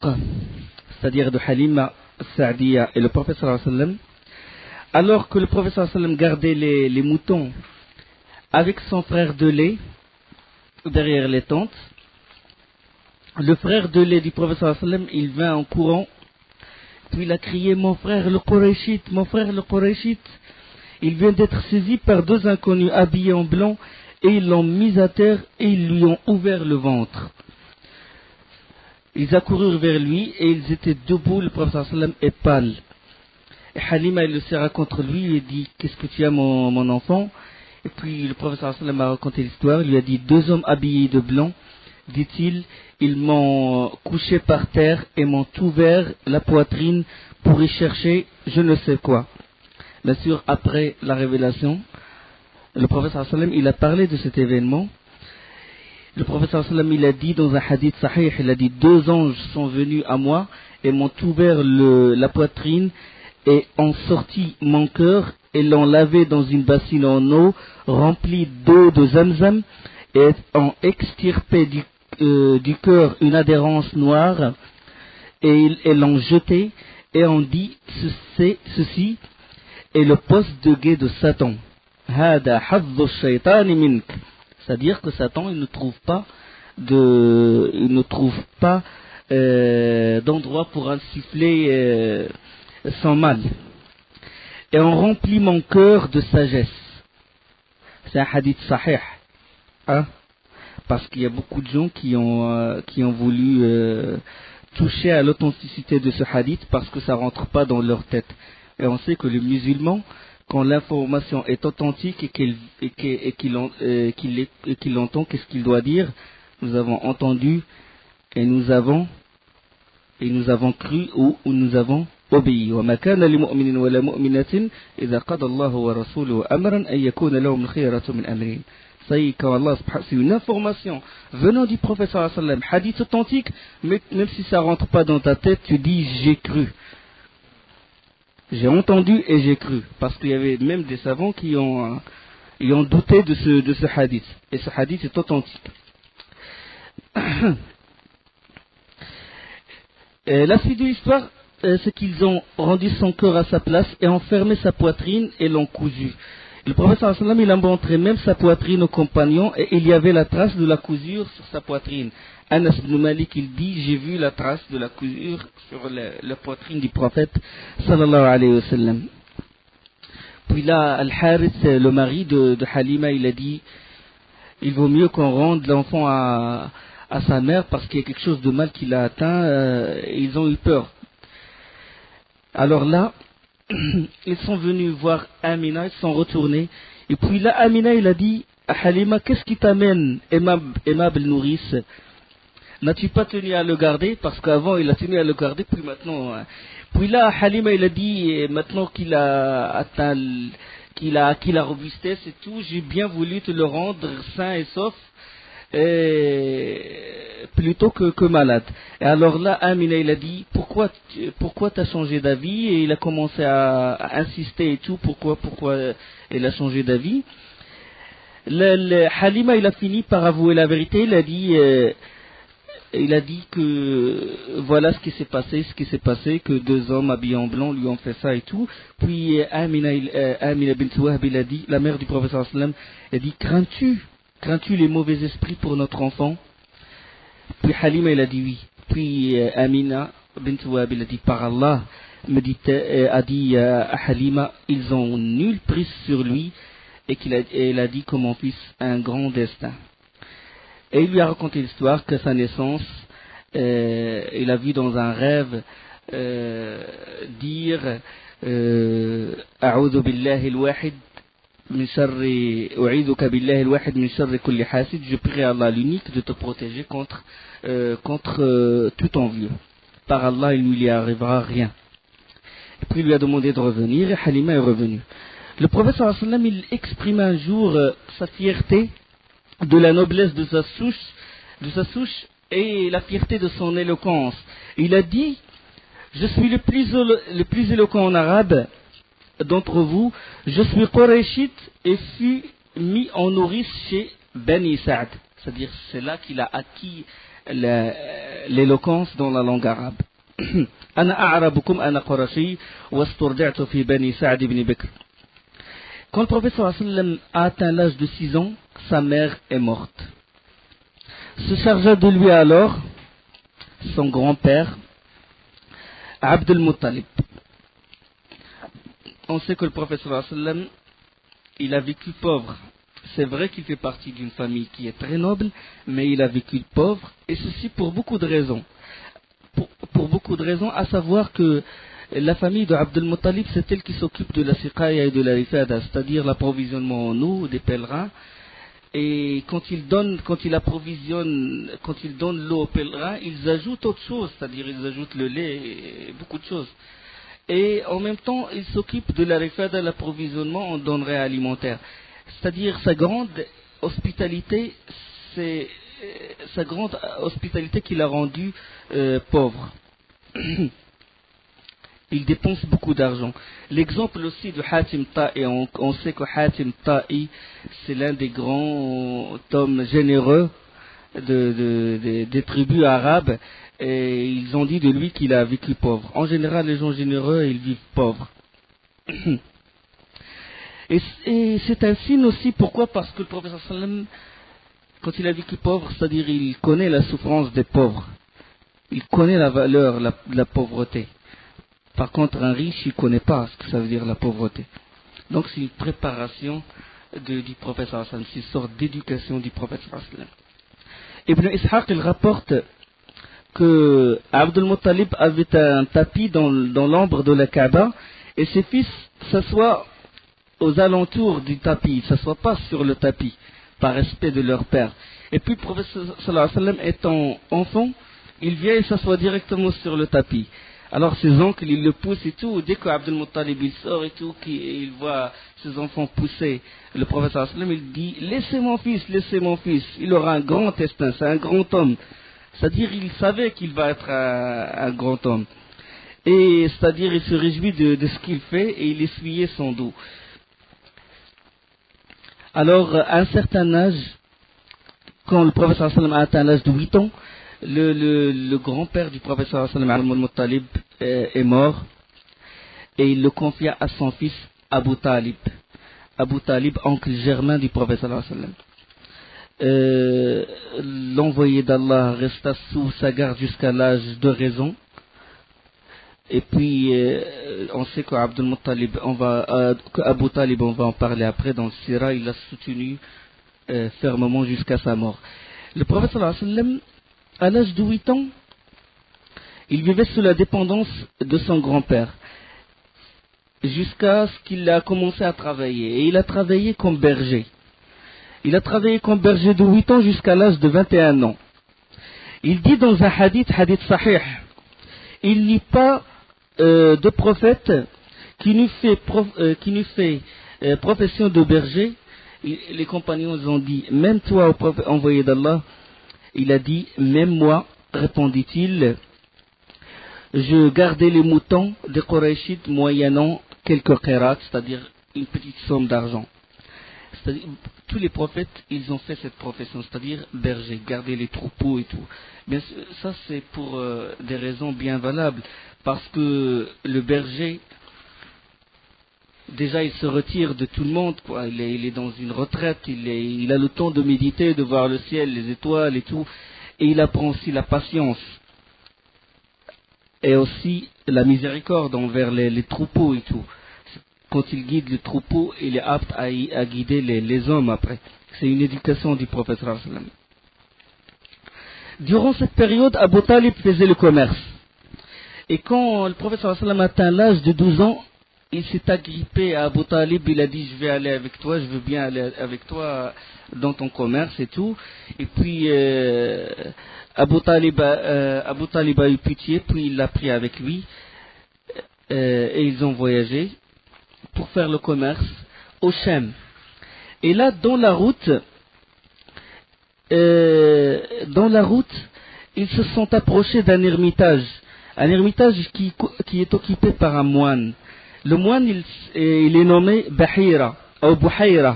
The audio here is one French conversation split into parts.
c'est-à-dire de Halima Sa'diya et le prophète sallallahu alayhi wa sallam, alors que le prophète sallallahu alayhi wa sallam gardait les moutons avec son frère de lait derrière les tentes, le frère de lait du prophète sallallahu alayhi wa sallam, il vint en courant, puis il a crié: mon frère le Qurayshite, mon frère le Qurayshite. Il vient d'être saisi par deux inconnus habillés en blanc, et ils l'ont mis à terre et ils lui ont ouvert le ventre. Ils accoururent vers lui et ils étaient debout, le prophète sallallahu alayhi wa sallam est pâle. Et Halima, il le serra contre lui et dit: qu'est-ce que tu as, mon enfant? Et puis le prophète sallallahu alayhi wa sallam a raconté l'histoire. Il lui a dit: deux hommes habillés de blanc, dit-il, ils m'ont couché par terre et m'ont ouvert la poitrine pour y chercher je ne sais quoi. Bien sûr, après la révélation, le prophète sallallahu alayhi wa sallam, il a parlé de cet événement. Le prophète sallallahu alayhi wa sallam, il a dit dans un hadith sahih, il a dit: deux anges sont venus à moi et m'ont ouvert la poitrine et ont sorti mon cœur et l'ont lavé dans une bassine en eau remplie d'eau de Zamzam et ont extirpé du cœur une adhérence noire et l'ont jeté et ont dit: ceci est le poste de guet de Satan. Hada hazzu shaytani mink. C'est-à-dire que Satan, il ne trouve pas d'endroit pour insuffler son mal. Et on remplit mon cœur de sagesse. C'est un hadith sahih. Hein? Parce qu'il y a beaucoup de gens qui ont voulu toucher à l'authenticité de ce hadith parce que ça ne rentre pas dans leur tête. Et on sait que le musulman, quand l'information est authentique et qu'il entend, qu'est-ce qu'il doit dire? Nous avons entendu et nous avons cru ou nous avons obéi. وما كان لمؤمن ولا مؤمنة إذا قضى الله ورسوله أمرا أن يكون لهم الخيرة من أمرهم. Ça y est, quand Allah, c'est une information venant du prophète sallallahu alayhi wa sallam, hadith authentique, mais même si ça rentre pas dans ta tête, tu dis: j'ai cru. J'ai entendu et j'ai cru, parce qu'il y avait même des savants qui ont douté de ce hadith, et ce hadith est authentique. Et la suite de l'histoire, c'est qu'ils ont rendu son cœur à sa place et enfermé sa poitrine et l'ont cousu. Le prophète sallallahu alayhi wa sallam, il a montré même sa poitrine aux compagnons et il y avait la trace de la cousure sur sa poitrine. Anas ibn Malik, il dit: j'ai vu la trace de la cousure sur la poitrine du prophète sallallahu alayhi wa sallam. Puis là, Al-Harith, le mari de Halima, il a dit: il vaut mieux qu'on rende l'enfant à sa mère parce qu'il y a quelque chose de mal qui l'a atteint. Ils ont eu peur. Alors là, ils sont venus voir Amina, ils sont retournés. Et puis là, Amina, il a dit à Halima: qu'est-ce qui t'amène, aimable nourrice? N'as-tu pas tenu à le garder? Parce qu'avant, il a tenu à le garder, puis maintenant... Puis là, Halima, il a dit, maintenant qu'il a atteint, qu'il a acquis la robustesse et tout, j'ai bien voulu te le rendre sain et sauf, plutôt que malade. Et alors là, Amina, il a dit: pourquoi t'as changé d'avis? Et il a commencé à insister et tout, pourquoi il a changé d'avis. Halima, il a fini par avouer la vérité. Il a dit que voilà ce qui s'est passé, que deux hommes habillés en blanc lui ont fait ça et tout. Puis Amina bint Wahb, il a dit, la mère du prophète sallallahu alayhi wa sallam, elle dit: crains-tu les mauvais esprits pour notre enfant? Puis Halima, il a dit oui. Puis Amina bint Wahb, il a dit: par Allah, a dit à Halima, ils ont nulle prise sur lui, et il a dit que mon fils a un grand destin. Et il lui a raconté l'histoire que sa naissance, il a vu dans un rêve dire: A'udhu billahi al-wahid min sharri, u'idhuka billahi al-wahid min sharri kulli hasid. Je prie à Allah l'unique de te protéger contre tout envieux. Par Allah, il ne lui arrivera rien. Et puis il lui a demandé de revenir et Halima est revenue. Le prophète sallallahu alayhi wa sallam, il exprime un jour sa fierté de la noblesse de sa souche et la fierté de son éloquence. Il a dit: je suis le plus éloquent en arabe d'entre vous, je suis Qurayshite et fus mis en nourrice chez Bani Sa'd. C'est-à-dire, c'est là qu'il a acquis l'éloquence dans la langue arabe. أنا أعربكم أنا قرشي واسترضعت في بني سعد بن بكر. Quand le prophète sallallahu alayhi wa sallam a atteint l'âge de 6 ans, sa mère est morte. Se chargea de lui alors son grand-père, Abd al-Muttalib. On sait que le prophète sallallahu alayhi wa sallam, il a vécu pauvre. C'est vrai qu'il fait partie d'une famille qui est très noble, mais il a vécu pauvre, et ceci pour beaucoup de raisons. Pour beaucoup de raisons, à savoir que la famille de Abd al-Muttalib, c'est elle qui s'occupe de la siqaya et de la rifada, c'est-à-dire l'approvisionnement en eau des pèlerins. Et quand ils donnent l'eau aux pèlerins, ils ajoutent autre chose, c'est-à-dire ils ajoutent le lait et beaucoup de choses. Et en même temps, ils s'occupent de la rifada, l'approvisionnement en denrées alimentaires. C'est-à-dire sa grande hospitalité, c'est sa grande hospitalité qui l'a rendu pauvre. Il dépense beaucoup d'argent. L'exemple aussi de Hatim Ta'i, on sait que Hatim Ta'i, c'est l'un des grands hommes généreux des tribus arabes, et ils ont dit de lui qu'il a vécu pauvre. En général, les gens généreux, ils vivent pauvres. Et c'est un signe aussi, pourquoi? Parce que le prophète sallallahu alayhi wa sallam, quand il a vécu pauvre, c'est-à-dire il connaît la souffrance des pauvres. Il connaît la valeur de la pauvreté. Par contre, un riche, il ne connaît pas ce que ça veut dire la pauvreté. Donc c'est une préparation du prophète sallallahu alayhi wa sallam, c'est une sorte d'éducation du prophète sallallahu alayhi wa sallam. Ibn Ishaq, il rapporte que Abd al-Muttalib avait un tapis dans l'ombre de la Kaaba, et ses fils s'assoient aux alentours du tapis, ils ne s'assoient pas sur le tapis, par respect de leur père. Et puis le prophète sallallahu alayhi wa sallam, étant enfant, il vient et s'assoit directement sur le tapis. Alors ses oncles, ils le poussent et tout. Dès qu'Abd al-Muttalib il sort et tout, il voit ses enfants pousser, le prophète sallallahu alayhi wa sallam, il dit: laissez mon fils, il aura un grand destin, c'est un grand homme. C'est-à-dire, il savait qu'il va être un grand homme. Et c'est-à-dire, il se réjouit de ce qu'il fait, et il essuyait son dos. Alors, à un certain âge, quand le prophète sallallahu alayhi wa sallam a atteint l'âge de 8 ans, le grand-père du prophète sallallahu alayhi wa sallam, Al-Muttalib, est mort, et il le confia à son fils Abu Talib. Abu Talib, oncle germain du prophète sallallahu alayhi wa sallam. L'envoyé d'Allah resta sous sa garde jusqu'à l'âge de raison. Et puis, on sait qu'Abdul Muttalib, qu'Abu Talib, on va en parler après dans le Sira, il l'a soutenu fermement jusqu'à sa mort. Le prophète sallallahu alayhi wa sallam, à l'âge de 8 ans, il vivait sous la dépendance de son grand-père, jusqu'à ce qu'il a commencé à travailler. Et il a travaillé comme berger. Il a travaillé comme berger de 8 ans jusqu'à l'âge de 21 ans. Il dit dans un hadith sahih, il n'y a pas de prophète qui nous fait profession de berger. Les compagnons ont dit: même toi, au prophète envoyé d'Allah. Il a dit: même moi, répondit-il, je gardais les moutons des Qurayshites moyennant quelques qirats, c'est-à-dire une petite somme d'argent. C'est-à-dire, tous les prophètes, ils ont fait cette profession, c'est-à-dire berger, garder les troupeaux et tout. Mais ça, c'est pour des raisons bien valables, parce que le berger, déjà, il se retire de tout le monde, quoi. Il est dans une retraite, il a le temps de méditer, de voir le ciel, les étoiles et tout, et il apprend aussi la patience, et aussi la miséricorde envers les troupeaux et tout. Quand il guide le troupeau, il est apte à guider les hommes après. C'est une éducation du prophète sallallahu alayhi wa sallam. Durant cette période, Abu Talib faisait le commerce. Et quand le prophète sallallahu alayhi wa sallam atteint l'âge de 12 ans, il s'est agrippé à Abu Talib, il a dit: je vais aller avec toi, je veux bien aller avec toi dans ton commerce et tout. Et puis Abu Talib a eu pitié, puis il l'a pris avec lui, et ils ont voyagé pour faire le commerce au Shem. Et là, dans la route, ils se sont approchés d'un ermitage qui est occupé par un moine. Le moine, il est nommé Bahira, ou Buhaira.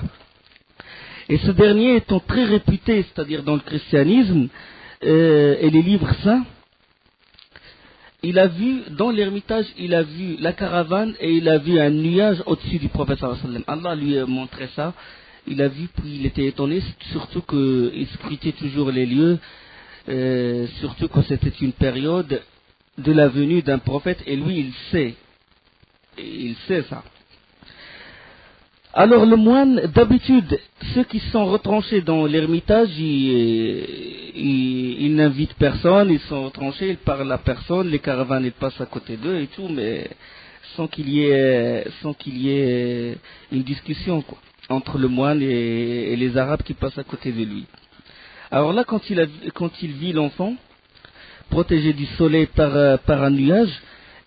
Et ce dernier étant très réputé, c'est-à-dire dans le christianisme, et les livres saints, il a vu, dans l'ermitage, il a vu la caravane et il a vu un nuage au-dessus du prophète sallallahu alayhi wa sallam. Allah lui a montré ça, il a vu, puis il était étonné, surtout qu'il scrutait toujours les lieux, surtout que c'était une période de la venue d'un prophète, et lui il sait ça. Alors le moine, d'habitude, ceux qui sont retranchés dans l'ermitage, ils n'invitent personne, ils sont retranchés, ils parlent à personne, les caravanes ils passent à côté d'eux et tout, mais sans qu'il y ait une discussion quoi, entre le moine et les Arabes qui passent à côté de lui. Alors là, quand il vit l'enfant, protégé du soleil par un nuage,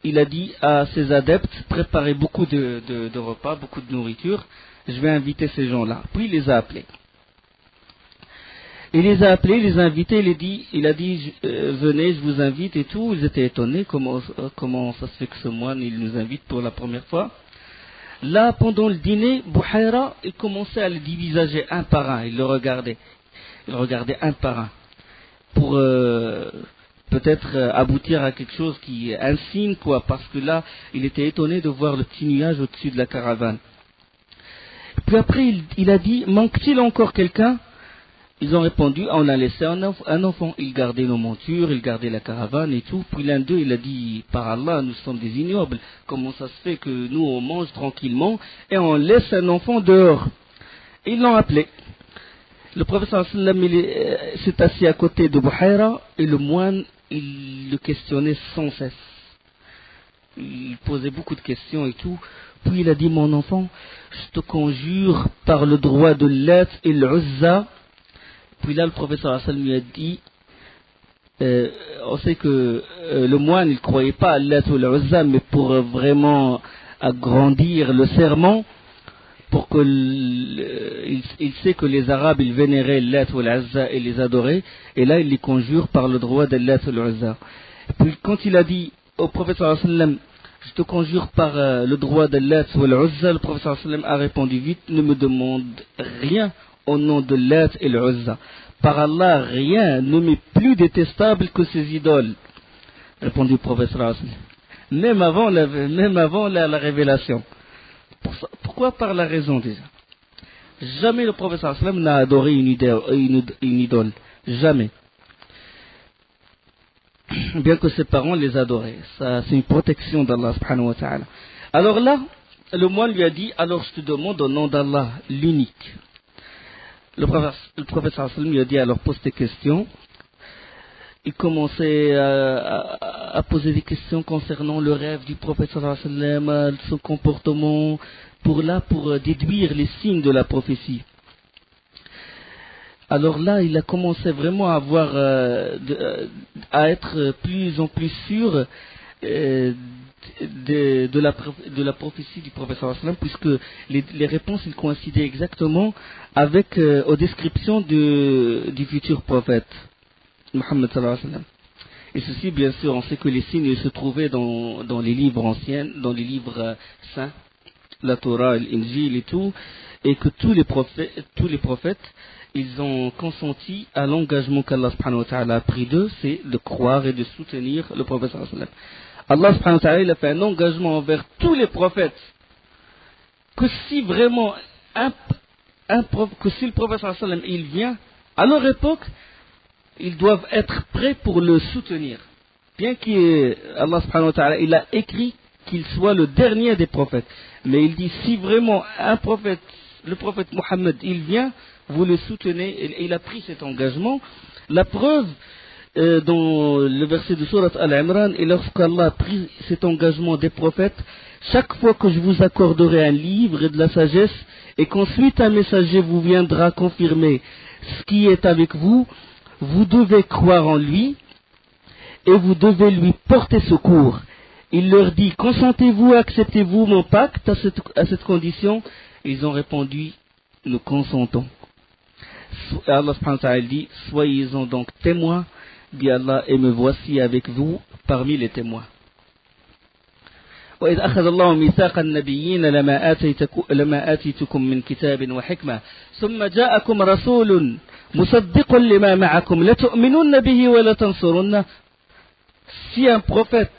il a dit à ses adeptes, préparez beaucoup de repas, beaucoup de nourriture, je vais inviter ces gens-là. Puis il les a appelés. Il les a appelés, il les a invités, il a dit venez, je vous invite et tout. Ils étaient étonnés, comment ça se fait que ce moine, il nous invite pour la première fois. Là, pendant le dîner, Bouhaira, il commençait à les divisager un par un, il le regardait. Il regardait un par un. Pour peut-être aboutir à quelque chose qui est un signe, quoi, parce que là, il était étonné de voir le petit nuage au-dessus de la caravane. Puis après, il a dit, manque-t-il encore quelqu'un? Ils ont répondu, on a laissé un enfant. Il gardait nos montures, il gardait la caravane et tout. Puis l'un d'eux, il a dit, par Allah, nous sommes des ignobles. Comment ça se fait que nous, on mange tranquillement et on laisse un enfant dehors? Et ils l'ont appelé. Le professeur s'est assis à côté de Bouhaira et le moine, il le questionnait sans cesse. Il posait beaucoup de questions et tout. Puis il a dit, mon enfant, je te conjure par le droit de Lat et l'Uzza. Puis là, le professeur lui a dit, on sait que le moine, il ne croyait pas à Lat ou l'Uzza, mais pour vraiment agrandir le serment, pour que il sait que les Arabes ils vénéraient Lat ou l'Uzza et les adoraient, et là il les conjure par le droit de Lat ou l'Uzza. Puis quand il a dit au professeur je te conjure par le droit de Lat ou l'Uzza, le professeur a répondu vite, ne me demande rien au nom de Lat et l'Uzza. Par Allah, rien ne m'est plus détestable que ces idoles, répondit le professeur. Même avant la révélation. Pourquoi? Par la raison déjà. Jamais le prophète n'a adoré une idole. Jamais. Bien que ses parents les adoraient. Ça, c'est une protection d'Allah subhanahu wa ta'ala. Alors là, le moine lui a dit, alors je te demande au nom d'Allah, l'unique. Le prophète lui a dit, alors pose tes questions. Il commençait à poser des questions concernant le rêve du prophète son comportement, pour déduire les signes de la prophétie. Alors là, il a commencé vraiment à être plus en plus sûr de la prophétie du prophète puisque les réponses ils coïncidaient exactement avec aux descriptions du futur prophète. Muhammad sallallahu alayhi wa sallam. Et ceci, bien sûr, on sait que les signes se trouvaient dans les livres anciens, dans les livres saints, la Torah, l'Injil et tout, et que tous les prophètes, ils ont consenti à l'engagement qu'Allah subhanahu wa ta'ala a pris d'eux, c'est de croire et de soutenir le prophète sallallahu alayhi wa sallam. Allah subhanahu wa ta'ala, il a fait un engagement envers tous les prophètes, que si vraiment que si le prophète sallallahu alayhi wa sallam, il vient, à leur époque, ils doivent être prêts pour le soutenir. Bien qu'Allah subhanahu wa ta'ala, il a écrit qu'il soit le dernier des prophètes. Mais il dit, si vraiment le prophète Mohammed, il vient, vous le soutenez, et il a pris cet engagement. La preuve, dans le verset de Surat Al-Imran, et lorsqu'Allah a pris cet engagement des prophètes, chaque fois que je vous accorderai un livre et de la sagesse, et qu'ensuite un messager vous viendra confirmer ce qui est avec vous, vous devez croire en lui et vous devez lui porter secours. Il leur dit, consentez-vous, acceptez-vous mon pacte à cette condition? Ils ont répondu, nous consentons. Allah subhanahu wa ta'ala dit, soyez-en donc témoins, dit Allah, et me voici avec vous parmi les témoins. وإذ أخذ الله ميثاق النبيين لما آتيتكم من كتاب وحكمة ثم جاءكم رسول مصدق لما معكم لتؤمنن به ولتنصرنه. Si un prophète,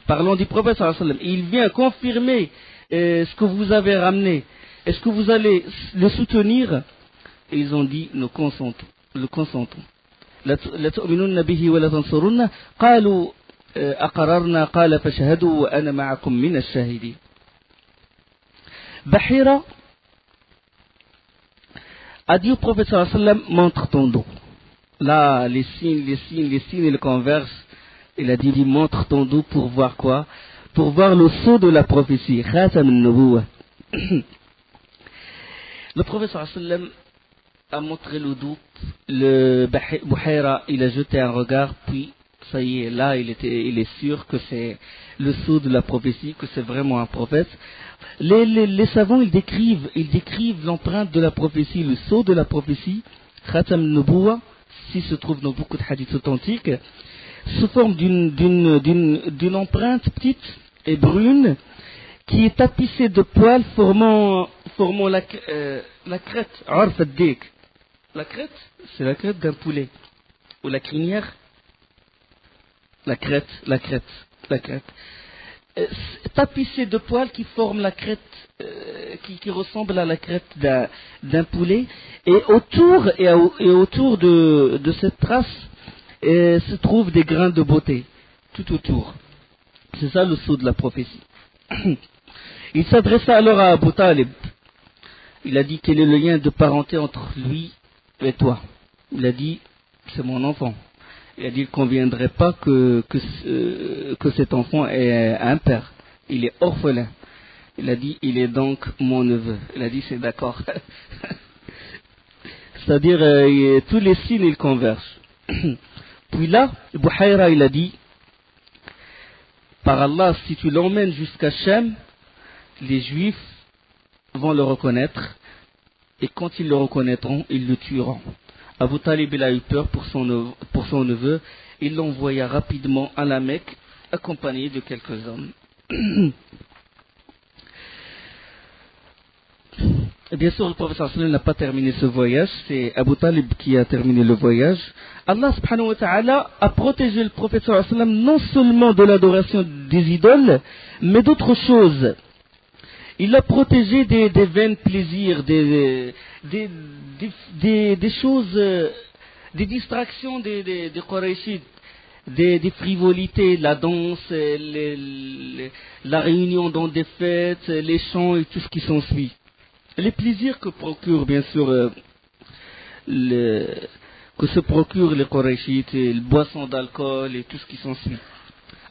parlons du prophète sallallahu alayhi wa sallam, il vient confirmer ce que vous avez ramené, est-ce que vous allez le soutenir? Et ils ont dit, nous consentons, le consentons. لتؤمنن به ولتنصرنه قالوا أقررنا قال فاشهدوا وأنا معكم من الشاهدين. Bahira a dit au prophète sallallahu alayhi wa sallam, montre ton dos. Là, les signes, ils convergent. Il a dit, montre ton dos pour voir quoi? Pour voir le sceau de la prophétie. Khatam al-Nubuwah. Le prophète sallallahu alayhi wa sallam a montré le dos. Le Buhayra, il a jeté un regard, puis ça y est, là, il est sûr que c'est le sceau de la prophétie, que c'est vraiment un prophète. Les savants, ils décrivent l'empreinte de la prophétie, le sceau de la prophétie, Khatam al-Nubuwah, si se trouve dans beaucoup de hadiths authentiques, sous forme d'une empreinte petite et brune qui est tapissée de poils formant la crête. La crête, c'est la crête d'un poulet. Ou la crinière, la crête. Tapissée de poils qui forment la crête, qui ressemble à la crête d'un poulet. Et autour de cette trace, se trouvent des grains de beauté, tout autour. C'est ça le sceau de la prophétie. Il s'adressa alors à Abu Talib. Il a dit, quel est le lien de parenté entre lui et toi? Il a dit, c'est mon enfant. Il a dit, il ne conviendrait pas que cet enfant ait un père. Il est orphelin. Il a dit, il est donc mon neveu. Il a dit, c'est d'accord. C'est-à-dire, tous les signes, ils convergent. Puis là, Buhayra, il a dit, par Allah, si tu l'emmènes jusqu'à Shem, les Juifs vont le reconnaître, et quand ils le reconnaîtront, ils le tueront. Abu Talib, il a eu peur pour son neveu, il l'envoya rapidement à la Mecque, accompagné de quelques hommes. Et bien sûr, le prophète sallallahu alayhi wa sallam n'a pas terminé ce voyage, c'est Abu Talib qui a terminé le voyage. Allah subhanahu wa ta'ala a protégé le prophète sallallahu alayhi wa sallam non seulement de l'adoration des idoles, mais d'autres choses. Il l'a protégé des vains plaisirs, des choses, des distractions des Qurayshites, des frivolités, la danse, la réunion dans des fêtes, les chants et tout ce qui s'ensuit. Les plaisirs que procure bien sûr que se procurent les Qurayshites, les boissons d'alcool et tout ce qui s'ensuit.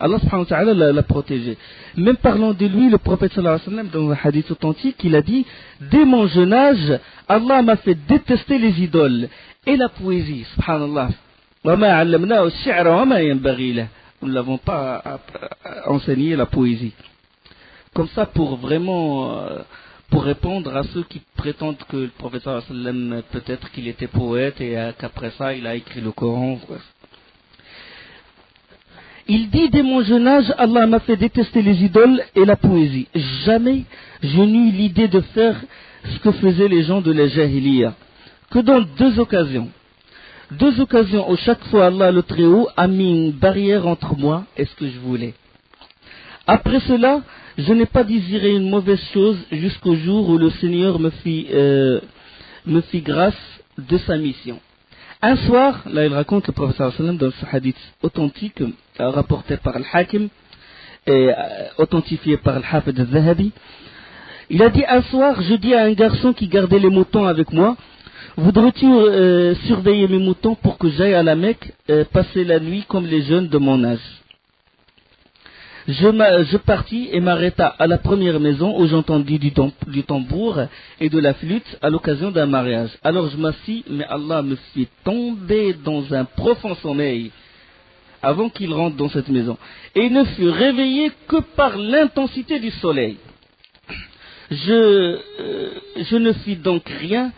Allah subhanahu wa ta'ala l'a protégé. Même parlant de lui, le prophète sallallahu alayhi wa sallam, dans un hadith authentique, il a dit, dès mon jeune âge, Allah m'a fait détester les idoles et la poésie, subhanallah. Nous ne l'avons pas enseigné la poésie. Comme ça, pour vraiment, pour répondre à ceux qui prétendent que le prophète sallallahu alayhi wa sallam, peut-être qu'il était poète et qu'après ça, il a écrit le Coran. Il dit, dès mon jeune âge, Allah m'a fait détester les idoles et la poésie. Jamais je n'eus l'idée de faire ce que faisaient les gens de la Jahiliya. Que dans deux occasions où chaque fois Allah le Très-Haut a mis une barrière entre moi et ce que je voulais. Après cela, je n'ai pas désiré une mauvaise chose jusqu'au jour où le Seigneur me fit grâce de sa mission. Un soir, là il raconte le prophète sallallahu alayhi wa sallam dans ce hadith authentique rapporté par Al-Hakim et authentifié par Al-Hafid al-Zahabi, il a dit, un soir je dis à un garçon qui gardait les moutons avec moi, voudrais-tu surveiller mes moutons pour que j'aille à la Mecque passer la nuit comme les jeunes de mon âge? Je partis et m'arrêta à la première maison où j'entendis du tambour et de la flûte à l'occasion d'un mariage. Alors je m'assis, mais Allah me fit tomber dans un profond sommeil avant qu'il rentre dans cette maison. Et il ne fut réveillé que par l'intensité du soleil. Je ne fis donc rien,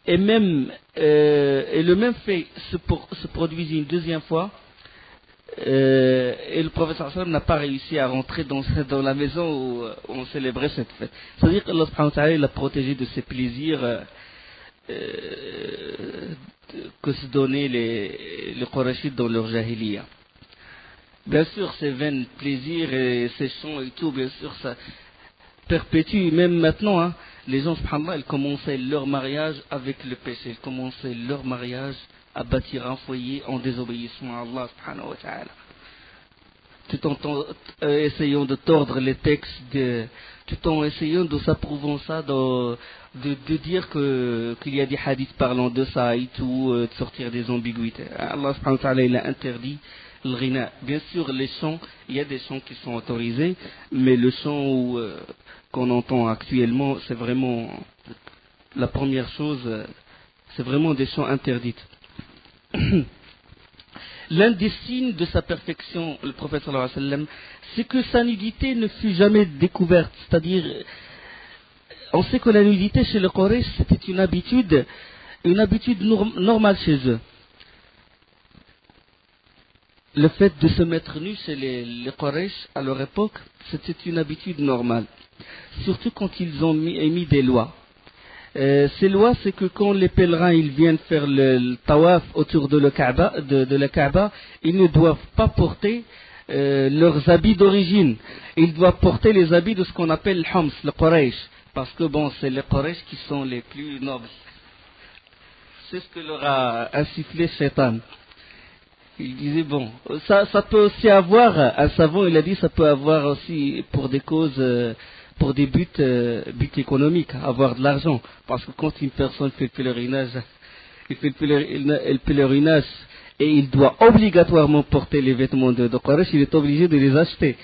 et le même fait se produisit une deuxième fois. Et le prophète sallallahu alayhi wa sallam n'a pas réussi à rentrer dans la maison où on célébrait cette fête. C'est-à-dire qu'Allah subhanahu wa ta'ala l'a protégé de ses plaisirs que se donnaient les Qurayshites dans leur jahiliya. Bien sûr, ces vains plaisirs et ces chants et tout, bien sûr, ça perpétue, même maintenant, hein, les gens, subhanallah, ils commençaient leur mariage avec le péché, ils commençaient leur mariage à bâtir un foyer en désobéissant à Allah, subhanahu wa ta'ala. Tout en essayant de tordre les textes, tout en essayant de s'approuvant ça, de dire qu'il y a des hadiths parlant de ça et tout, de sortir des ambiguïtés. Allah, subhanahu wa ta'ala, il a interdit le rina. Bien sûr, les chants, il y a des chants qui sont autorisés, mais le chant qu'on entend actuellement, c'est vraiment la première chose, c'est vraiment des chants interdits. L'un des signes de sa perfection, le prophète sallallahu alayhi wa sallam, c'est que sa nudité ne fut jamais découverte. C'est-à-dire, on sait que la nudité chez les Quraysh, c'était une habitude normale chez eux. Le fait de se mettre nu chez les Quraysh à leur époque, c'était une habitude normale. Surtout quand ils ont émis des lois. Ces lois, c'est que quand les pèlerins ils viennent faire le tawaf autour de la Kaaba, ils ne doivent pas porter leurs habits d'origine. Ils doivent porter les habits de ce qu'on appelle le Homs, le Quraysh. Parce que bon, c'est les Quraysh qui sont les plus nobles. C'est ce que leur a insufflé Shaitan. Il disait bon, ça peut aussi avoir, un savant il a dit, ça peut avoir aussi pour des causes, pour des buts économiques, avoir de l'argent. Parce que quand une personne fait le pèlerinage, et il doit obligatoirement porter les vêtements de Quraysh, il est obligé de les acheter.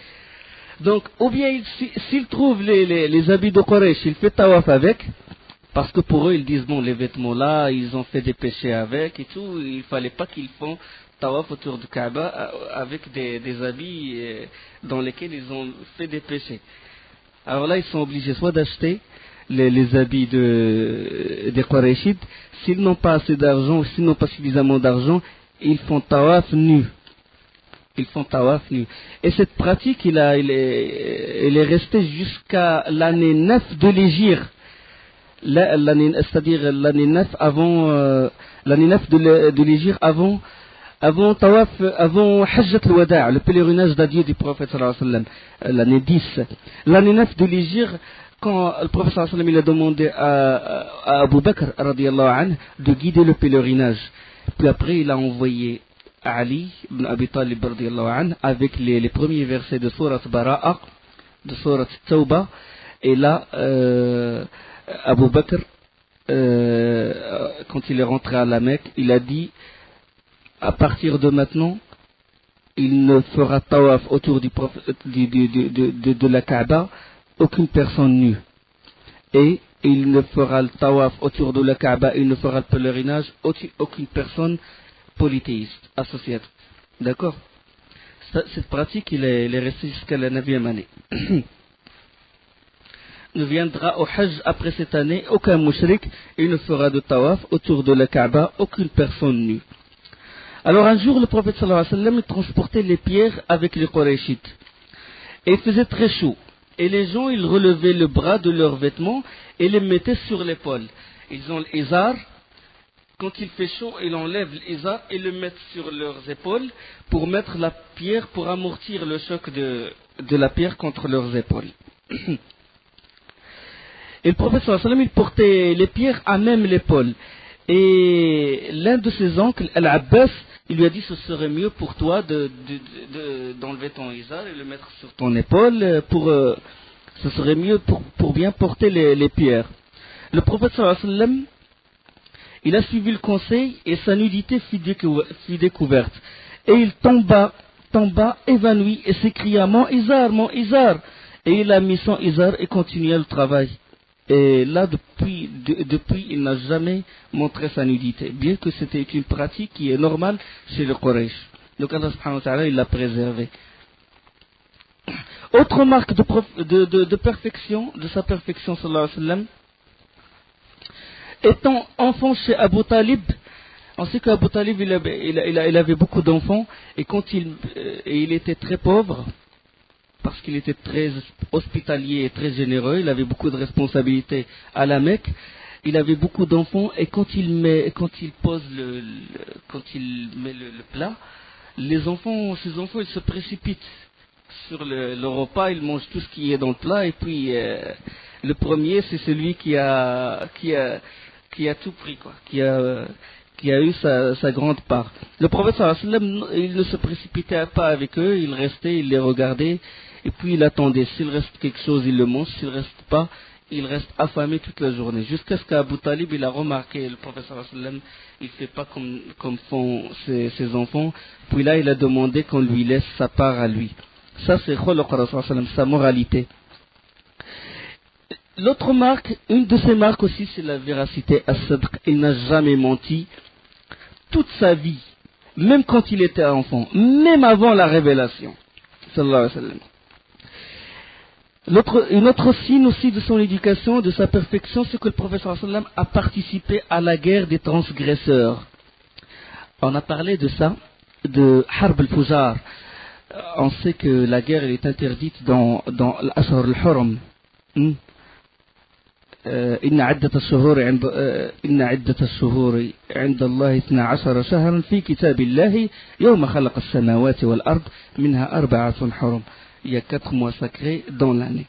Donc, ou bien s'il trouve les habits de Quraysh, il fait tawaf avec, parce que pour eux ils disent bon, les vêtements là, ils ont fait des péchés avec et tout, il fallait pas qu'ils font tawaf autour du Kaaba avec des habits dans lesquels ils ont fait des péchés. Alors là, ils sont obligés soit d'acheter les habits des Qurayshites. S'ils n'ont pas assez d'argent, ou s'ils n'ont pas suffisamment d'argent, ils font tawaf nus. Ils font tawaf nus. Et cette pratique, elle est restée jusqu'à l'année 9 de l'Hégire. C'est-à-dire l'année 9 avant, l'année 9 de l'Hégire avant Tawaf, avant Hajjat al-Wada', le pèlerinage d'adieu du prophète sallallahu alayhi wa sallam, l'année 10. L'année 9 de l'Hégire, quand le prophète sallallahu alayhi wa sallam il a demandé à Abu Bakr radiyallahu anhu de guider le pèlerinage. Puis après, il a envoyé Ali ibn Abi Talib radiyallahu anhu avec les premiers versets de Surat Bara'a, de Surat Tawbah. Et là, Abu Bakr, quand il est rentré à la Mecque, il a dit à partir de maintenant, il ne fera tawaf autour de la Kaaba aucune personne nue. Et il ne fera le tawaf autour de la Kaaba, il ne fera le pèlerinage aucune personne polythéiste, associatrice. D'accord? Cette pratique, elle est restée jusqu'à la 9e année. Ne viendra au Hajj après cette année aucun mushrik, il ne fera de tawaf autour de la Kaaba aucune personne nue. Alors un jour, le prophète sallallahu alayhi wa sallam transportait les pierres avec les Qurayshites. Et il faisait très chaud. Et les gens, ils relevaient le bras de leurs vêtements et les mettaient sur l'épaule. Ils ont l'izar. Quand il fait chaud, ils enlèvent l'izar et le mettent sur leurs épaules pour mettre la pierre, pour amortir le choc de la pierre contre leurs épaules. Et le prophète sallallahu alayhi wa sallam, il portait les pierres à même l'épaule. Et l'un de ses oncles, Al-Abbas, il lui a dit ce serait mieux pour toi d'enlever ton izar et le mettre sur ton épaule ce serait mieux pour bien porter les pierres. Le prophète sallallahu alayhi wa sallam, il a suivi le conseil et sa nudité fut découverte. Et il tomba évanoui et s'écria mon izar. Et il a mis son izar et continua le travail. Et là, depuis, il n'a jamais montré sa nudité, bien que c'était une pratique qui est normale chez le Quraysh. Donc Allah subhanahu wa ta'ala, il l'a préservé. Autre marque de perfection, de sa perfection, sallallahu alayhi wa sallam, étant enfant chez Abu Talib, On sait qu'Abu Talib, il avait beaucoup d'enfants, et il était très pauvre, parce qu'il était très hospitalier et très généreux, il avait beaucoup de responsabilités à la Mecque, il avait beaucoup d'enfants, et quand il met le plat, ses enfants, ils se précipitent sur le repas, ils mangent tout ce qui est dans le plat, et puis le premier, c'est celui qui a tout pris, quoi, qui a eu sa grande part. Le prophète sallallahu alayhi wa sallam, il ne se précipitait pas avec eux, il restait, il les regardait, et puis il attendait. S'il reste quelque chose, il le mange, s'il ne reste pas, il reste affamé toute la journée. Jusqu'à ce qu'Abu Talib, il a remarqué, le prophète sallallahu alayhi wa sallam, il ne fait pas comme font ses enfants, puis là il a demandé qu'on lui laisse sa part à lui. Ça c'est khuluq Rasul sallallahu alayhi wa sallam, sa moralité. L'autre marque, une de ses marques aussi, c'est la véracité. As-Sadq, il n'a jamais menti toute sa vie, même quand il était enfant, même avant la révélation. Sallallahu alayhi wa sallam. Une autre signe aussi de son éducation, de sa perfection, c'est que le prophète sallallahu alayhi wa sallam a participé à la guerre des transgresseurs. On a parlé de ça, de Harb al-Fujar. On sait que la guerre elle est interdite dans l'Ashhur al-Hurum. إن عدة الشهور عند الله 12 شهرا في كتاب الله يوم خلق السماوات والأرض منها 4 حرم. Il y a 4 mois sacrés dans l'année.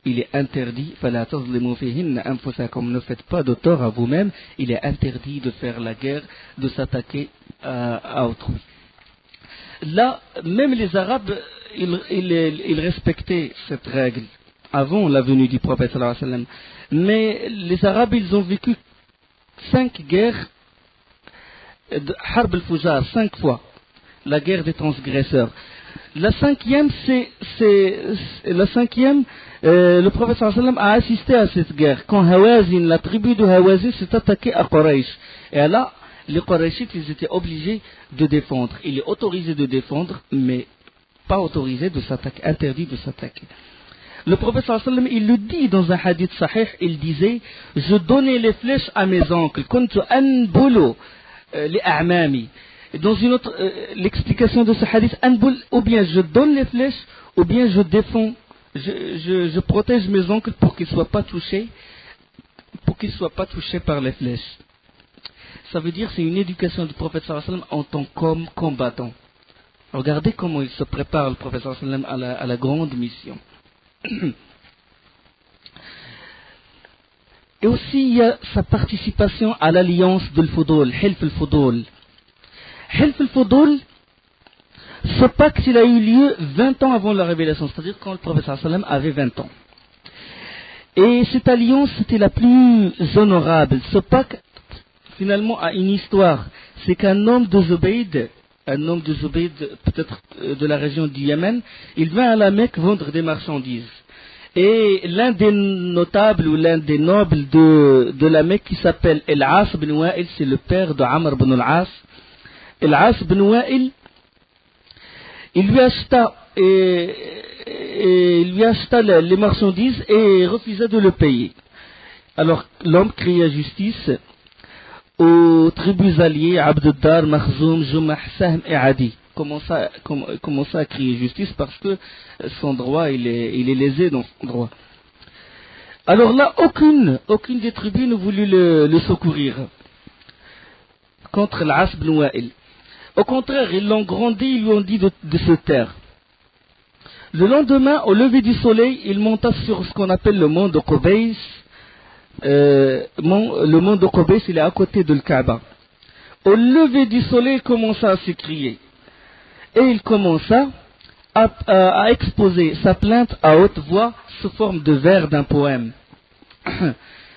Il est interdit, فلا تظلموا فيهن أنفسكم, ne faites pas de tort à vous-même. Il est interdit de faire la guerre, de s'attaquer à autrui. Là, même les Arabes, ils respectaient cette règle avant la venue du prophète sallallahu alayhi wa sallam. Mais les Arabes, ils ont vécu 5 guerres de Harb al-Fujar, 5 fois, la guerre des transgresseurs. La cinquième, le prophète sallallahu alayhi wa sallam a assisté à cette guerre, quand Hawazin, la tribu de Hawazin, s'est attaquée à Quraysh. Et là, les Qurayshites, ils étaient obligés de défendre. Il est autorisé de défendre, mais pas autorisé de s'attaquer, interdit de s'attaquer. Le prophète sallallahu alayhi wa sallam, il le dit dans un hadith sahih, il disait, je donnais les flèches à mes oncles, kuntu anbulu li a'mami. Dans une autre, l'explication de ce hadith, anbul, ou bien je donne les flèches, ou bien je défends, je protège mes oncles pour qu'ils ne soient pas touchés par les flèches. Ça veut dire, c'est une éducation du prophète sallallahu alayhi wa sallam en tant qu'homme combattant. Regardez comment il se prépare, le prophète sallallahu alayhi wa sallam, à la grande mission. Et aussi il y a sa participation à l'alliance de l'Fudul, Hilf al-Fudul. Hilf al-Fudul, ce pacte il a eu lieu 20 ans avant la révélation, c'est-à-dire quand le prophète sallallahu alayhi wa sallam avait 20 ans. Et cette alliance était la plus honorable. Ce pacte finalement a une histoire. C'est qu'un homme de Zubayd, peut-être de la région du Yémen, il vint à la Mecque vendre des marchandises. Et l'un des notables ou l'un des nobles de la Mecque qui s'appelle Al-As ibn Wa'il, c'est le père de Amr ibn al-As. Al-As ibn Wa'il, il lui acheta les marchandises et refusa de le payer. Alors l'homme cria justice aux tribus alliées, Abd ad-Dar, Makhzoum, Jumah, Sahm et Adi. Commença à crier justice parce que son droit, il est lésé dans son droit. Alors là, aucune des tribus ne voulut le secourir contre l'As ibn Wa'il. Au contraire, ils l'ont grandi, ils lui ont dit de se taire. Le lendemain, au lever du soleil, il monta sur ce qu'on appelle le mont de Qubays. Le mont de Qubays, il est à côté de Kaaba. Au lever du soleil, il commença à s'écrier. Et il commença à exposer sa plainte à haute voix sous forme de vers d'un poème.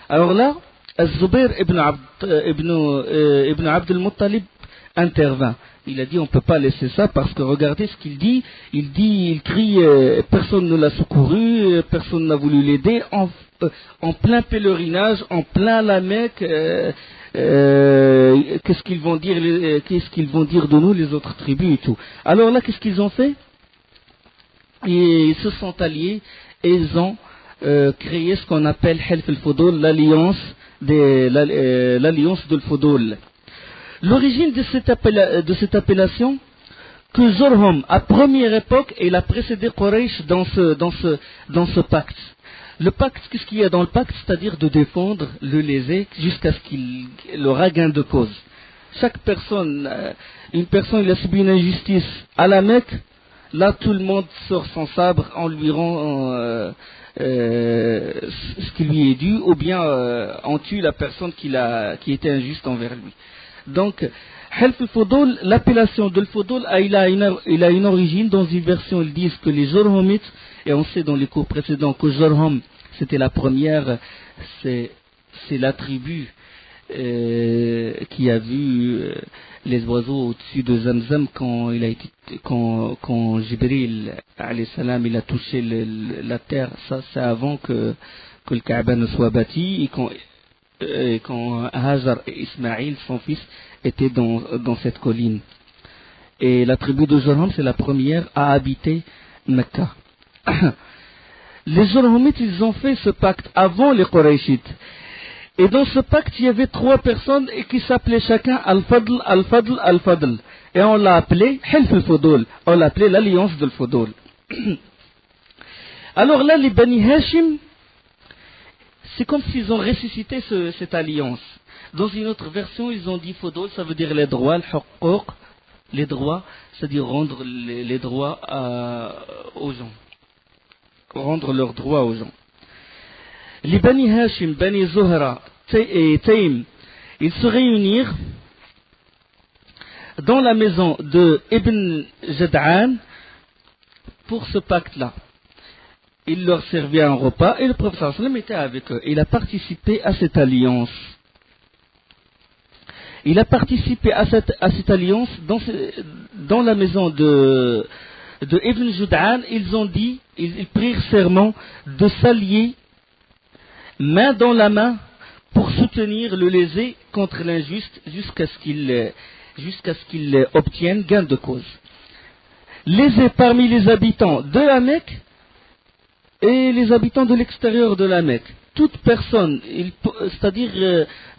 Alors là, Az-Zubair ibn Abd al-Muttalib intervint. Il a dit on ne peut pas laisser ça parce que regardez ce qu'il dit. Il crie personne ne l'a secouru, personne n'a voulu l'aider en plein pèlerinage, en plein la Mecque. Qu'est-ce qu'ils vont dire de nous les autres tribus et tout. Alors là qu'est-ce qu'ils ont fait? Ils se sont alliés et ils ont créé ce qu'on appelle Hilf al-Fudul, l'alliance de l'Fudul. L'origine de cette appellation, que Jorhom, à première époque, il a précédé Quraysh dans ce pacte. Le pacte, qu'est-ce qu'il y a dans le pacte? C'est-à-dire de défendre le lésé jusqu'à ce qu'il aura gain de cause. Chaque personne, une personne, il a subi une injustice à la Mecque, là tout le monde sort son sabre, on lui rend ce qui lui est dû, ou bien on tue la personne qui était injuste envers lui. Donc, Helf al-Fudul, l'appellation de al-Fudul, il a une origine. Dans une version, ils disent que les Jorhomites, et on sait dans les cours précédents que Jorhom, c'était la première, c'est la tribu qui a vu les oiseaux au-dessus de Zamzam quand Jibril alayhi salam, il a touché la terre. Ça, c'est avant que le Kaaba ne soit bâti, et quand Hajar et Ismaïl, son fils, étaient dans cette colline. Et la tribu de Jorhom, c'est la première à habiter Mecca. Les Jorhomites, ils ont fait ce pacte avant les Qurayshites. Et dans ce pacte, il y avait 3 personnes qui s'appelaient chacun Al-Fadl, Al-Fadl, Al-Fadl. Et on l'a appelé Helf al-Fudul. On l'a appelé l'alliance de Al-Fudul. Alors là, les Bani Hashim, c'est comme s'ils ont ressuscité cette alliance. Dans une autre version, ils ont dit Fudul, ça veut dire les droits, al-Huquq, les droits, c'est-à-dire rendre les droits aux gens. Rendre leurs droits aux gens. Les Bani Hashim, Bani Zuhra et Taym, ils se réunirent dans la maison de Ibn Jad'an pour ce pacte-là. Il leur servait un repas et le prophète sallallahu alayhi wa sallam était avec eux. Il a participé à cette alliance. Il a participé à cette alliance dans la maison de Ibn Jad'an. Ils prirent serment de s'allier main dans la main pour soutenir le lésé contre l'injuste jusqu'à ce qu'il obtienne gain de cause. Lésé parmi les habitants de la Mecque et les habitants de l'extérieur de la Mecque. Toute personne,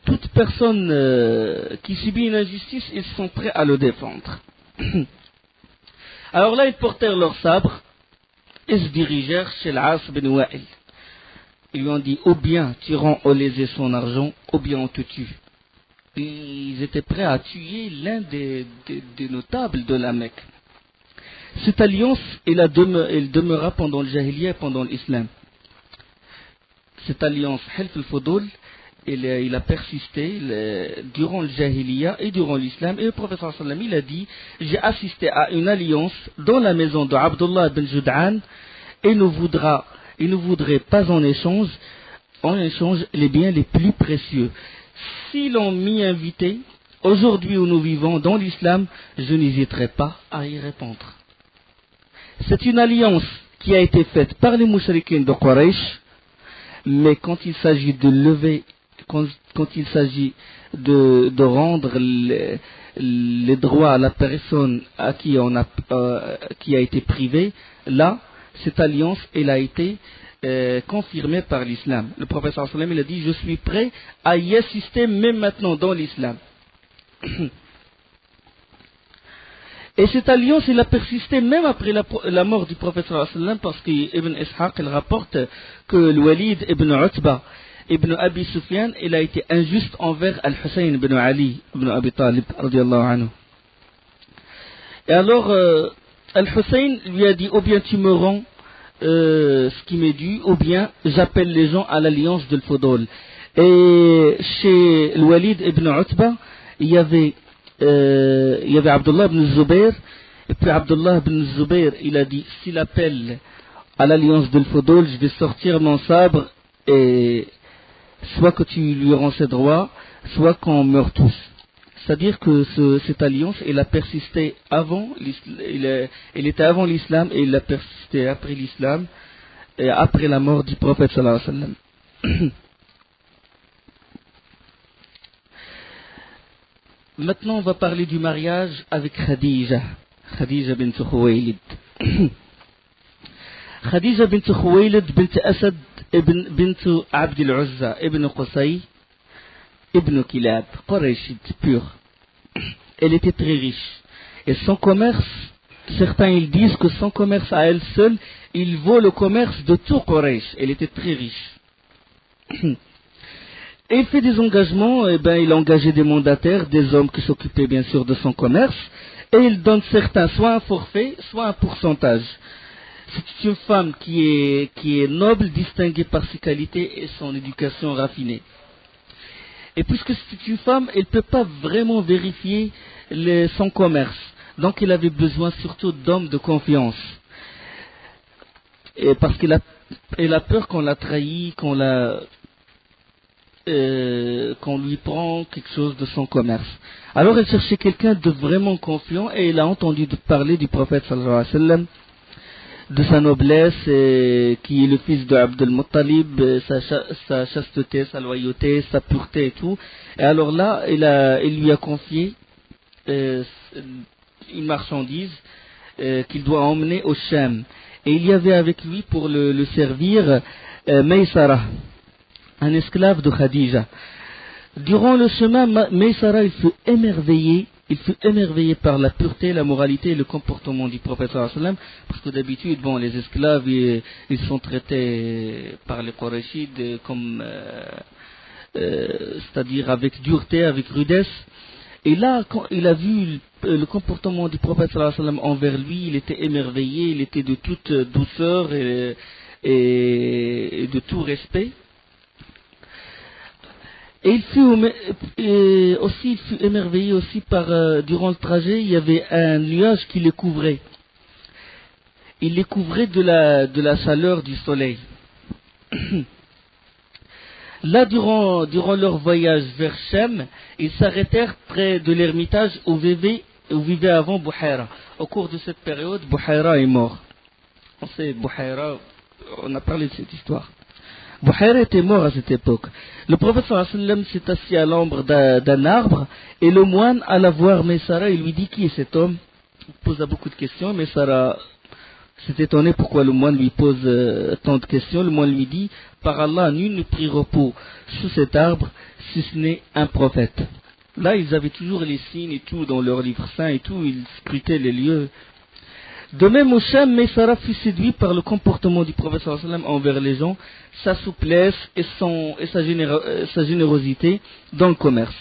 toute personne qui subit une injustice, ils sont prêts à le défendre. Alors là, ils portèrent leur sabre et se dirigèrent chez l'As bin Wa'il. Ils lui ont dit, ou bien tu rends au lésé son argent, ou bien on te tue. Ils étaient prêts à tuer l'un des notables de la Mecque. Cette alliance, elle demeura pendant le Jahiliya et pendant l'Islam. Cette alliance, Helf al-Fudul, il a persisté durant le Jahiliya et durant l'Islam. Et le prophète sallallahu alayhi wa sallam, il a dit, j'ai assisté à une alliance dans la maison de Abdullah ibn Jud'an et ne voudrait pas en échange les biens les plus précieux. Si l'on m'y invitait, aujourd'hui où nous vivons dans l'islam, je n'hésiterai pas à y répondre. C'est une alliance qui a été faite par les mouchriquins de Quraysh, mais quand il s'agit de lever, quand il s'agit de rendre les droits à la personne à qui a été privée, là, cette alliance, elle a été confirmée par l'islam. Le prophète sallallahu alayhi wa sallam, il a dit, je suis prêt à y assister même maintenant dans l'islam. Et cette alliance, elle a persisté même après la mort du prophète sallallahu alayhi wa sallam, parce qu'Ibn Ishaq, il rapporte que le Walid ibn Utba, ibn Abi Sufyan, il a été injuste envers Al-Hussein ibn Ali, ibn Abi Talib, radiyallahu anhu. Et alors, Al-Hussein lui a dit, ou bien tu me rends ce qui m'est dû, ou bien j'appelle les gens à l'alliance de l'Fudul. Et chez le Walid ibn Utba, il y avait Abdullah ibn Zubayr, et puis Abdullah ibn Zubayr, il a dit, s'il appelle à l'alliance de l'Fudul, je vais sortir mon sabre, et soit que tu lui rends ses droits, soit qu'on meurt tous. C'est-à-dire que cette alliance, elle a persisté avant, elle était avant l'islam, et elle a persisté après l'islam, et après la mort du prophète sallallahu alayhi wa sallam. Maintenant, on va parler du mariage avec Khadija bint Khuwaylid. Khadija bint Khuwaylid bint Asad bint Abd al-Uzza ibn Qusay ibn Kilab, Qurayshid pur. elle était très riche. Et son commerce, certains ils disent que son commerce à elle seule, il vaut le commerce de tout Quraysh. Elle était très riche. Et il fait des engagements, il engageait des mandataires, des hommes qui s'occupaient bien sûr de son commerce, et il donne certains, soit un forfait, soit un pourcentage. C'est une femme qui est noble, distinguée par ses qualités et son éducation raffinée. Et puisque c'est une femme, elle ne peut pas vraiment vérifier son commerce. Donc il avait besoin surtout d'hommes de confiance. Et parce qu'elle a peur qu'on la trahit, qu'on lui prend quelque chose de son commerce. Alors elle cherchait quelqu'un de vraiment confiant et elle a entendu parler du prophète sallallahu alayhi wa sallam, de sa noblesse, qui est le fils de Abdul Muttalib, sa chasteté, sa loyauté, sa pureté et tout. Et alors là, il lui a confié une marchandise qu'il doit emmener au Sham. Et il y avait avec lui pour le servir Maysara, un esclave de Khadija. Durant le chemin, Maysara il fut émerveillé par la pureté, la moralité et le comportement du prophète sallallahu alayhi wa sallam, parce que d'habitude, les esclaves, ils sont traités par les Qurayshides comme, c'est-à-dire avec dureté, avec rudesse. Et là, quand il a vu le comportement du prophète sallallahu alayhi wa sallam envers lui, il était émerveillé, il était de toute douceur et de tout respect. Et il fut émerveillé aussi par, durant le trajet, il y avait un nuage qui les couvrait. Il les couvrait de la chaleur du soleil. Là, durant leur voyage vers Shem, ils s'arrêtèrent près de l'ermitage où vivait avant Bouhaira. Au cours de cette période, Bouhaira est mort. On sait, Bouhaira, on a parlé de cette histoire. Bouhaira était mort à cette époque. Le prophète sallallahu alayhi wa sallam s'est assis à l'ombre d'un arbre et le moine alla voir Maysara et lui dit qui est cet homme. Il posa beaucoup de questions. Maysara s'est étonné pourquoi le moine lui pose tant de questions. Le moine lui dit, par Allah, nul ne prit repos sous cet arbre si ce n'est un prophète. Là, ils avaient toujours les signes et tout dans leur livre saint et tout, ils scrutaient les lieux. De même au Sham, Maysara fut séduit par le comportement du prophète sallallahu alayhi wa sallam envers les gens, sa souplesse et sa générosité dans le commerce.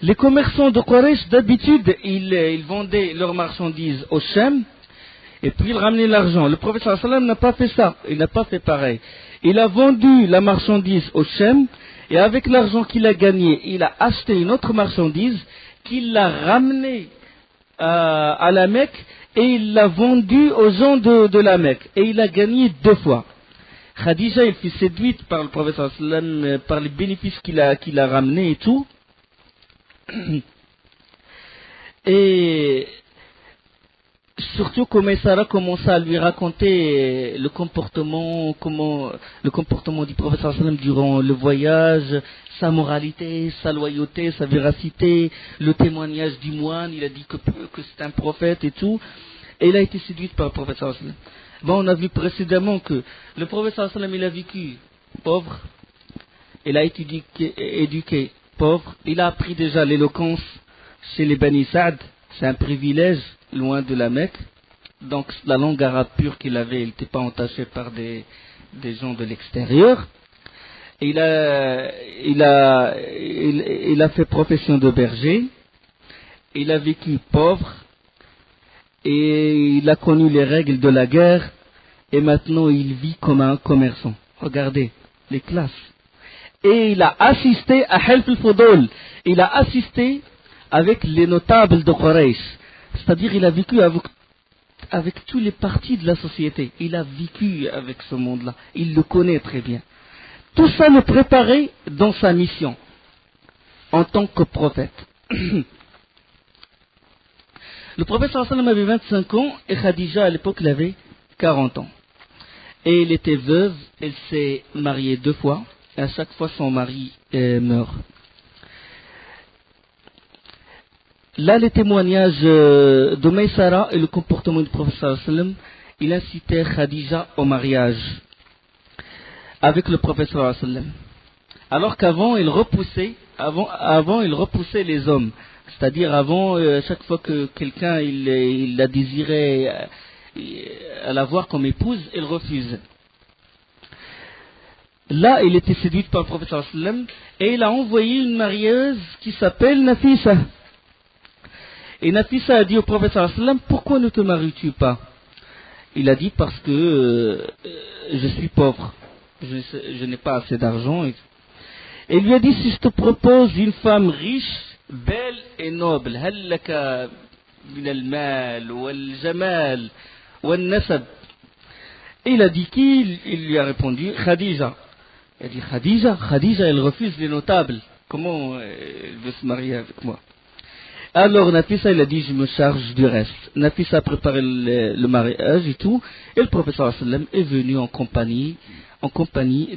Les commerçants de Quraysh, d'habitude, ils vendaient leurs marchandises au Sham et puis ils ramenaient l'argent. Le prophète sallallahu alayhi wa sallam n'a pas fait ça, il n'a pas fait pareil. Il a vendu la marchandise au Sham et avec l'argent qu'il a gagné, il a acheté une autre marchandise qu'il a ramenée à la Mecque et il l'a vendue aux gens de la Mecque et il a gagné 2 fois. Khadija, il fut séduite par le prophète sallallahu alayhi wa sallam, par les bénéfices qu'il a ramenés et tout. Et surtout quand Maysara commença à lui raconter le comportement du prophète sallallahu alayhi wa sallam durant le voyage, sa moralité, sa loyauté, sa véracité, le témoignage du moine, il a dit que c'est un prophète et tout, et il a été séduite par le prophète sallallahu alayhi wa sallam. On a vu précédemment que le prophète sallallahu alayhi wa sallam, il a vécu pauvre, il a été éduqué pauvre, il a appris déjà l'éloquence chez les Bani Sa'd, c'est un privilège loin de la Mecque, donc la langue arabe pure qu'il avait, il n'était pas entaché par des gens de l'extérieur. Il a fait profession de berger, il a vécu pauvre, et il a connu les règles de la guerre, et maintenant il vit comme un commerçant. Regardez les classes. Et il a assisté à Hilf al-Fudul, il a assisté avec les notables de Quraysh, c'est-à-dire il a vécu avec tous les partis de la société, il a vécu avec ce monde-là, il le connaît très bien. Tout ça le préparait dans sa mission en tant que prophète. Le prophète sallallahu alayhi wa sallam avait 25 ans et Khadija à l'époque elle avait 40 ans. Et elle était veuve, elle s'est mariée 2 fois et à chaque fois son mari meurt. Là les témoignages de Maysara et le comportement du prophète sallallahu alayhi wa sallam, il incitait Khadija au mariage avec le prophète sallallahu alayhi wa sallam. Alors qu'avant, avant, il repoussait les hommes. C'est-à-dire avant, chaque fois que quelqu'un il la désirait à la voir comme épouse, il refuse. Là, il était séduit par le prophète sallallahu alayhi wa sallam et il a envoyé une marieuse qui s'appelle Nafisa. Et Nafisa a dit au prophète sallallahu alayhi wa sallam, pourquoi ne te maries-tu pas? Il a dit parce que je suis pauvre, je n'ai pas assez d'argent. Et il lui a dit, si je te propose une femme riche, belle et noble, هل لك من المال والجمال والنسب. Et il a dit qui? Il lui a répondu Khadija. Il a dit Khadija elle refuse les notables. Comment elle veut se marier avec moi? Alors Nafisa il a dit je me charge du reste. Nafisa a préparé le mariage et tout. Et le professeur sallam est venu en compagnie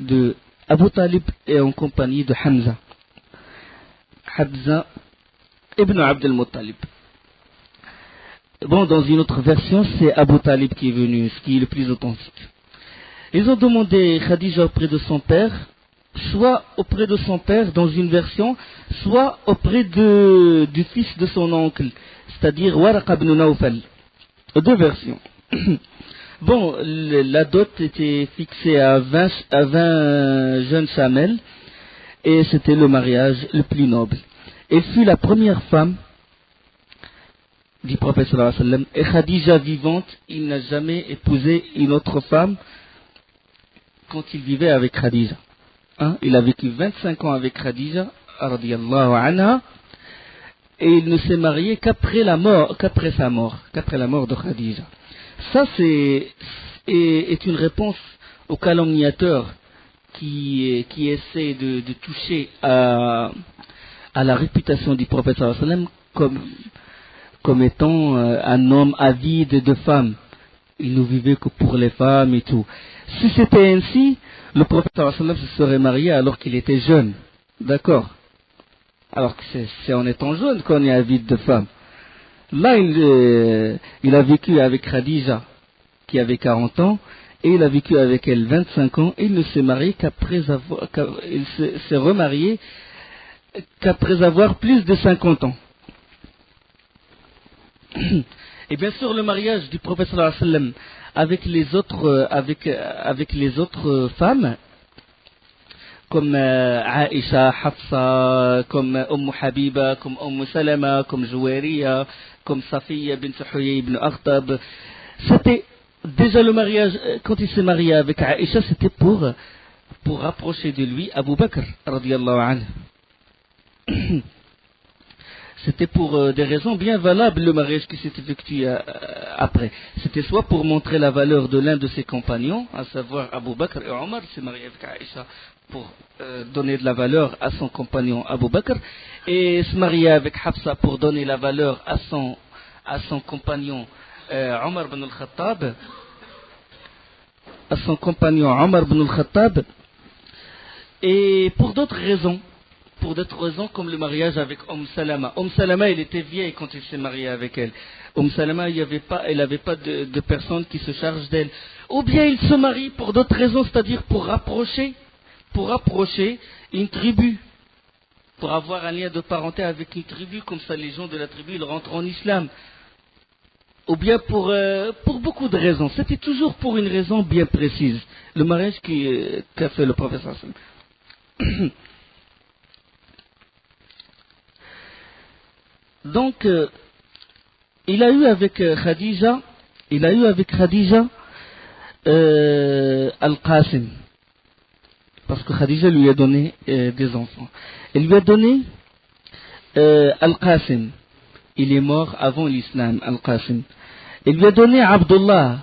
de Abu Talib et en compagnie de Hamza. Hamza ibn Abd al-Muttalib. Bon, dans une autre version, c'est Abu Talib qui est venu, ce qui est le plus authentique. Ils ont demandé Khadija auprès de son père, soit auprès de son père dans une version, soit auprès du fils de son oncle, c'est-à-dire Waraqa ibn Nawfal. Deux versions. Bon, la dot était fixée à 20 jeunes chamelles, et c'était le mariage le plus noble. Elle fut la première femme du prophète sallallahu alayhi wa sallam, et Khadija vivante, il n'a jamais épousé une autre femme quand il vivait avec Khadija. Il a vécu 25 ans avec Khadija, radiyallahu anha, et il ne s'est marié qu'après sa mort de Khadija. Ça est une réponse aux calomniateurs qui essaient de toucher à la réputation du prophète sallallahu alayhi wa sallam comme étant un homme avide de femmes. Il ne vivait que pour les femmes et tout. Si c'était ainsi, le prophète sallallahu alayhi wa sallam se serait marié alors qu'il était jeune. D'accord? Alors que c'est en étant jeune qu'on est avide de femmes. Là, il a vécu avec Khadija, qui avait 40 ans, et il a vécu avec elle 25 ans, et il ne s'est marié il s'est remarié qu'après avoir plus de 50 ans. Et bien sûr, le mariage du prophète sallallahu alayhi wa sallam avec les autres femmes, comme Aïcha, Hafsa, comme Habiba, comme Salama, comme Jouairiya, comme Safiya bint Huyay ibn Akhtab. C'était déjà le mariage, quand il s'est marié avec Aïcha, c'était pour rapprocher de lui Abu Bakr, radiyallahu anhu. C'était pour des raisons bien valables le mariage qui s'est effectué après. C'était soit pour montrer la valeur de l'un de ses compagnons, à savoir Abu Bakr et Omar, s'est marié avec Aïcha pour donner de la valeur à son compagnon Abu Bakr, et se marier avec Hafsa pour donner la valeur à son compagnon Omar ibn al-Khattab, et pour d'autres raisons. Comme le mariage avec Salama. Salama, elle était vieille quand il s'est marié avec elle. Salama, elle n'avait pas de personne qui se charge d'elle. Ou bien il se marie pour d'autres raisons, c'est-à-dire pour rapprocher une tribu, pour avoir un lien de parenté avec une tribu, comme ça les gens de la tribu ils rentrent en islam. Ou bien pour beaucoup de raisons. C'était toujours pour une raison bien précise. Le mariage qu'a fait le prophète sallallahu alayhi wa sallam. Donc, il a eu avec Khadija Al-Qasim, parce que Khadija lui a donné des enfants. Elle lui a donné Al-Qasim. Il est mort avant l'islam, Al-Qasim. Elle lui a donné Abdullah.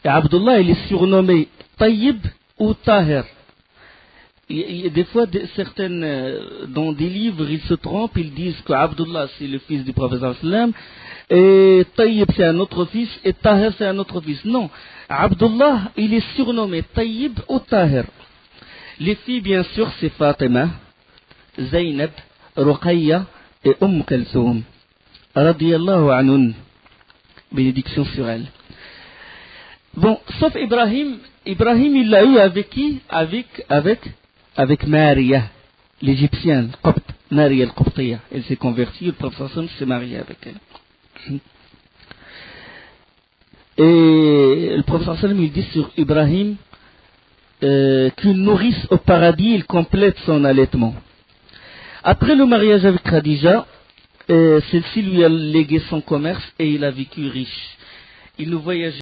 Et Abdullah, il est surnommé Tayyib ou Tahir. Des fois, dans des livres, ils se trompent, ils disent que Abdullah c'est le fils du prophète sallam, et Tayyib c'est un autre fils, et Tahir c'est un autre fils. Non, Abdullah, il est surnommé Tayyib ou Tahir. Les filles, bien sûr, c'est Fatima, Zaynab, Ruqayya et Kalsoum. Radiyallahu anhun. Bénédiction sur elle. Bon, sauf Ibrahim. Ibrahim, il l'a eu avec qui? Avec Maria. l'égyptienne, Maria al-Qibtiyya. Elle s'est convertie, le prophète sallam s'est marié avec elle. Et le prophète sallam il dit sur Ibrahim qu'une nourrice au paradis, il complète son allaitement. Après le mariage avec Khadija, celle-ci lui a légué son commerce et il a vécu riche. Il ne voyageait